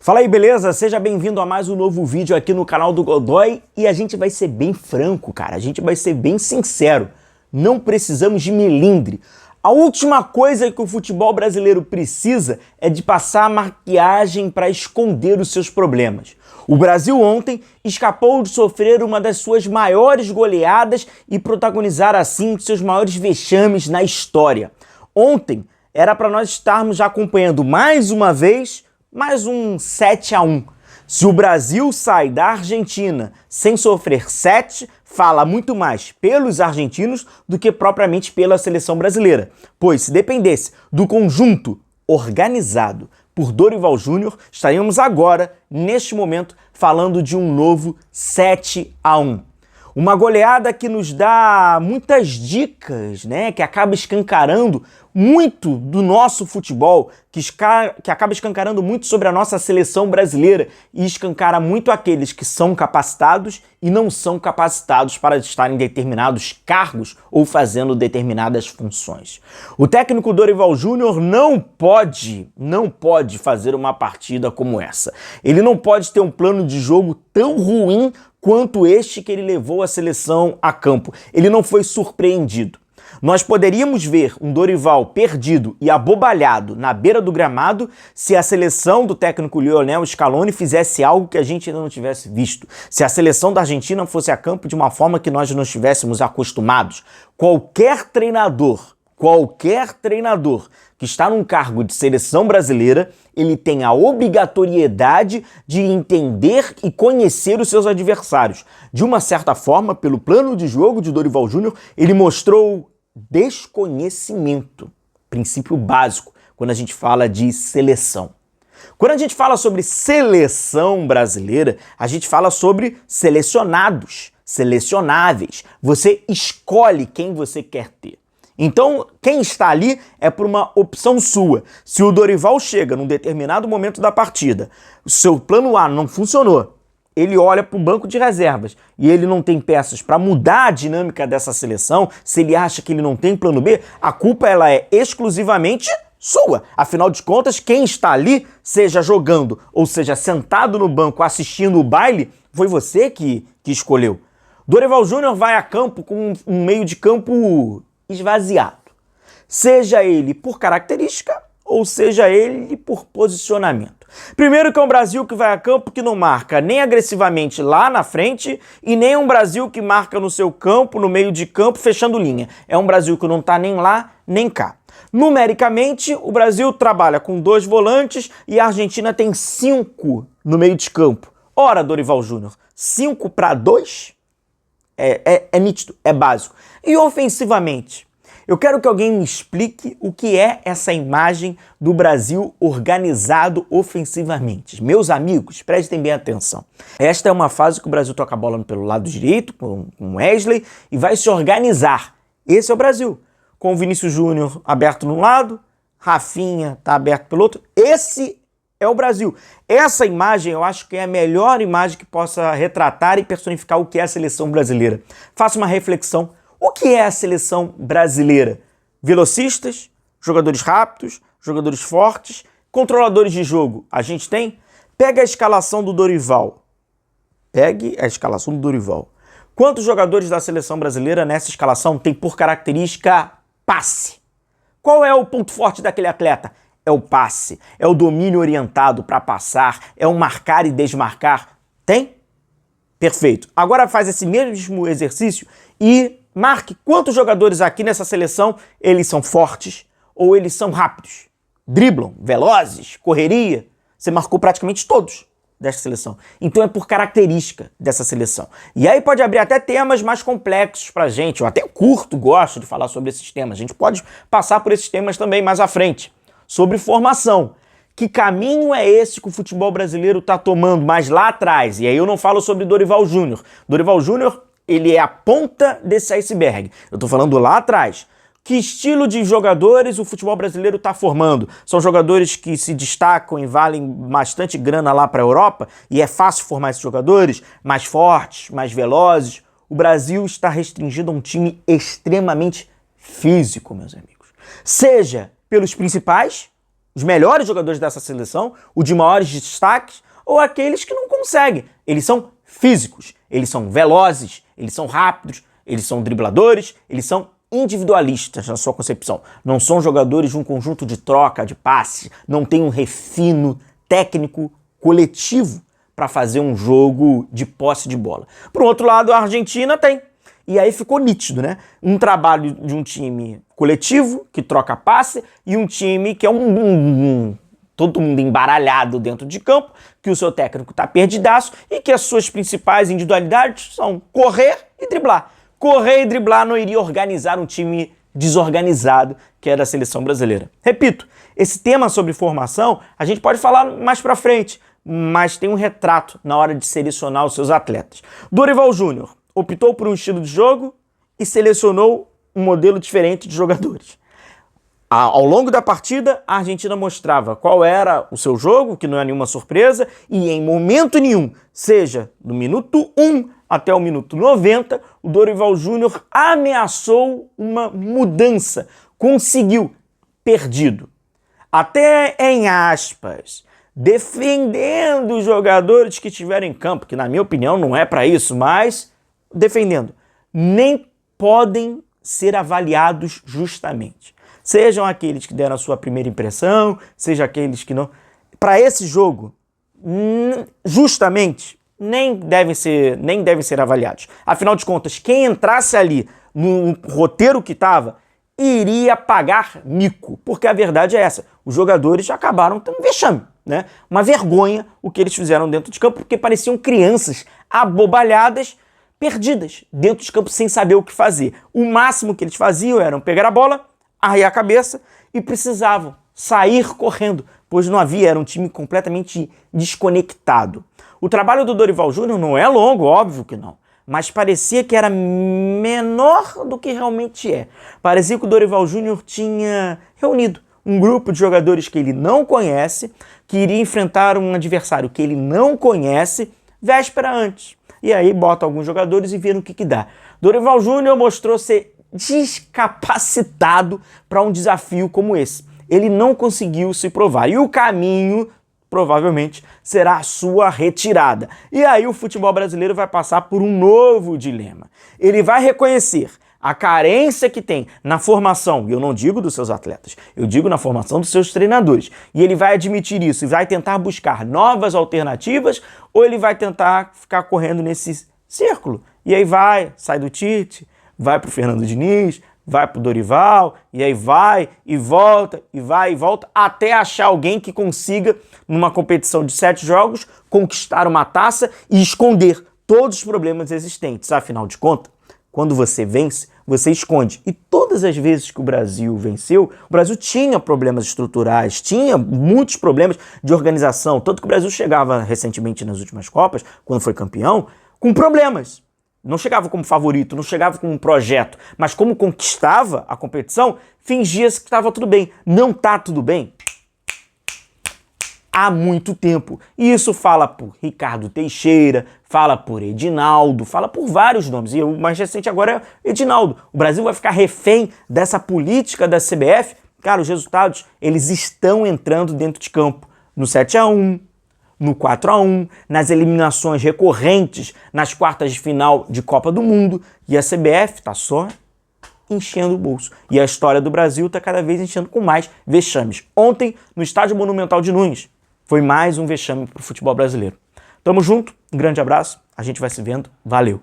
Fala aí, beleza? Seja bem-vindo a mais um novo vídeo aqui no canal do Godoy e a gente vai ser bem franco, cara. A gente vai ser bem sincero. Não precisamos de melindre. A última coisa que o futebol brasileiro precisa é de passar maquiagem para esconder os seus problemas. O Brasil ontem escapou de sofrer uma das suas maiores goleadas e protagonizar assim seus maiores vexames na história. Ontem era para nós estarmos já acompanhando mais uma vez mais um 7-1. Se o Brasil sai da Argentina sem sofrer 7, fala muito mais pelos argentinos do que propriamente pela seleção brasileira. Pois se dependesse do conjunto organizado por Dorival Júnior, estaríamos agora, neste momento, falando de um novo 7-1. Uma goleada que nos dá muitas dicas, né? Que acaba escancarando muito do nosso futebol, que acaba escancarando muito sobre a nossa seleção brasileira e escancara muito aqueles que são capacitados e não são capacitados para estar em determinados cargos ou fazendo determinadas funções. O técnico Dorival Júnior não pode fazer uma partida como essa. Ele não pode ter um plano de jogo tão ruim quanto este que ele levou a seleção a campo. Ele não foi surpreendido. Nós poderíamos ver um Dorival perdido e abobalhado na beira do gramado se a seleção do técnico Lionel Scaloni fizesse algo que a gente ainda não tivesse visto. Se a seleção da Argentina fosse a campo de uma forma que nós não estivéssemos acostumados. Qualquer treinador que está num cargo de seleção brasileira, ele tem a obrigatoriedade de entender e conhecer os seus adversários. De uma certa forma, pelo plano de jogo de Dorival Júnior, ele mostrou desconhecimento, princípio básico, quando a gente fala de seleção. Quando a gente fala sobre seleção brasileira, a gente fala sobre selecionados, selecionáveis. Você escolhe quem você quer ter. Então, quem está ali é por uma opção sua. Se o Dorival chega num determinado momento da partida, o seu plano A não funcionou, ele olha para o banco de reservas e ele não tem peças para mudar a dinâmica dessa seleção, se ele acha que ele não tem plano B, a culpa ela é exclusivamente sua. Afinal de contas, quem está ali, seja jogando ou seja sentado no banco assistindo o baile, foi você que escolheu. Dorival Júnior vai a campo com um meio de campo esvaziado. Seja ele por característica ou seja ele por posicionamento. Primeiro que é um Brasil que vai a campo que não marca nem agressivamente lá na frente e nem um Brasil que marca no seu campo, no meio de campo, fechando linha. É um Brasil que não está nem lá nem cá. Numericamente, o Brasil trabalha com 2 volantes e a Argentina tem 5 no meio de campo. Ora, Dorival Júnior, 5 para 2? É nítido, é básico. E ofensivamente? Eu quero que alguém me explique o que é essa imagem do Brasil organizado ofensivamente. Meus amigos, prestem bem atenção. Esta é uma fase que o Brasil toca a bola pelo lado direito, com Wesley, e vai se organizar. Esse é o Brasil. Com o Vinícius Júnior aberto num lado, Rafinha está aberto pelo outro. Esse é o Brasil. Essa imagem eu acho que é a melhor imagem que possa retratar e personificar o que é a seleção brasileira. Faça uma reflexão. O que é a seleção brasileira? Velocistas, jogadores rápidos, jogadores fortes, controladores de jogo. A gente tem? Pega a escalação do Dorival. Pegue a escalação do Dorival. Quantos jogadores da seleção brasileira nessa escalação tem por característica passe? Qual é o ponto forte daquele atleta? É o passe, é o domínio orientado para passar, é o marcar e desmarcar. Tem? Perfeito. Agora faz esse mesmo exercício e marque quantos jogadores aqui nessa seleção eles são fortes ou eles são rápidos. Driblam, velozes, correria. Você marcou praticamente todos dessa seleção. Então é por característica dessa seleção. E aí pode abrir até temas mais complexos pra gente. Eu até curto, gosto de falar sobre esses temas. A gente pode passar por esses temas também mais à frente. Sobre formação. Que caminho é esse que o futebol brasileiro está tomando mais lá atrás? E aí eu não falo sobre Dorival Júnior. Dorival Júnior, ele é a ponta desse iceberg. Eu estou falando lá atrás. Que estilo de jogadores o futebol brasileiro está formando? São jogadores que se destacam e valem bastante grana lá para a Europa? E é fácil formar esses jogadores? Mais fortes, mais velozes? O Brasil está restringido a um time extremamente físico, meus amigos. Seja pelos principais os melhores jogadores dessa seleção, o de maiores destaques, ou aqueles que não conseguem. Eles são físicos, eles são velozes, eles são rápidos, eles são dribladores, eles são individualistas na sua concepção. Não são jogadores de um conjunto de troca, de passe, não tem um refino técnico coletivo para fazer um jogo de posse de bola. Por outro lado, a Argentina tem. E aí ficou nítido, né? Um trabalho de um time coletivo, que troca passe, e um time que é todo mundo embaralhado dentro de campo, que o seu técnico tá perdidaço e que as suas principais individualidades são correr e driblar. Correr e driblar não iria organizar um time desorganizado, que é da seleção brasileira. Repito, esse tema sobre formação, a gente pode falar mais pra frente, mas tem um retrato na hora de selecionar os seus atletas. Dorival Júnior optou por um estilo de jogo e selecionou um modelo diferente de jogadores. Ao longo da partida, a Argentina mostrava qual era o seu jogo, que não é nenhuma surpresa, e em momento nenhum, seja do minuto 1 até o minuto 90, o Dorival Júnior ameaçou uma mudança, conseguiu, perdido. Até em aspas, defendendo os jogadores que estiveram em campo, que na minha opinião não é para isso, mas defendendo, nem podem ser avaliados justamente. Sejam aqueles que deram a sua primeira impressão, seja aqueles que não. Para esse jogo, justamente, nem devem ser avaliados. Afinal de contas, quem entrasse ali no roteiro que estava, iria pagar mico. Porque a verdade é essa, os jogadores acabaram tendo vexame, né? Uma vergonha o que eles fizeram dentro de campo, porque pareciam crianças abobalhadas, perdidas dentro de campo sem saber o que fazer. O máximo que eles faziam era pegar a bola, arriar a cabeça e precisavam sair correndo, pois não havia, era um time completamente desconectado. O trabalho do Dorival Júnior não é longo, óbvio que não, mas parecia que era menor do que realmente é. Parecia que o Dorival Júnior tinha reunido um grupo de jogadores que ele não conhece, que iria enfrentar um adversário que ele não conhece, véspera antes. E aí bota alguns jogadores e vê no que dá. Dorival Júnior mostrou ser descapacitado para um desafio como esse. Ele não conseguiu se provar. E o caminho, provavelmente, será a sua retirada. E aí o futebol brasileiro vai passar por um novo dilema. Ele vai reconhecer a carência que tem na formação, e eu não digo dos seus atletas, eu digo na formação dos seus treinadores. E ele vai admitir isso e vai tentar buscar novas alternativas, ou ele vai tentar ficar correndo nesse círculo. E aí sai do Tite, vai pro Fernando Diniz, vai pro Dorival, e aí vai e volta, e vai e volta, até achar alguém que consiga, numa competição de 7 jogos, conquistar uma taça e esconder todos os problemas existentes. Afinal de contas, quando você vence, você esconde. E todas as vezes que o Brasil venceu, o Brasil tinha problemas estruturais, tinha muitos problemas de organização, tanto que o Brasil chegava recentemente nas últimas Copas, quando foi campeão, com problemas. Não chegava como favorito, não chegava como um projeto, mas como conquistava a competição, fingia-se que estava tudo bem. Não está tudo bem há muito tempo. E isso fala por Ricardo Teixeira, fala por Edinaldo, fala por vários nomes. E o mais recente agora é Edinaldo. O Brasil vai ficar refém dessa política da CBF. Cara, os resultados, eles estão entrando dentro de campo. No 7-1, no 4-1, nas eliminações recorrentes nas quartas de final de Copa do Mundo, e a CBF tá só enchendo o bolso. E a história do Brasil tá cada vez enchendo com mais vexames. Ontem, no Estádio Monumental de Nunes, foi mais um vexame pro futebol brasileiro. Tamo junto, um grande abraço, a gente vai se vendo, valeu!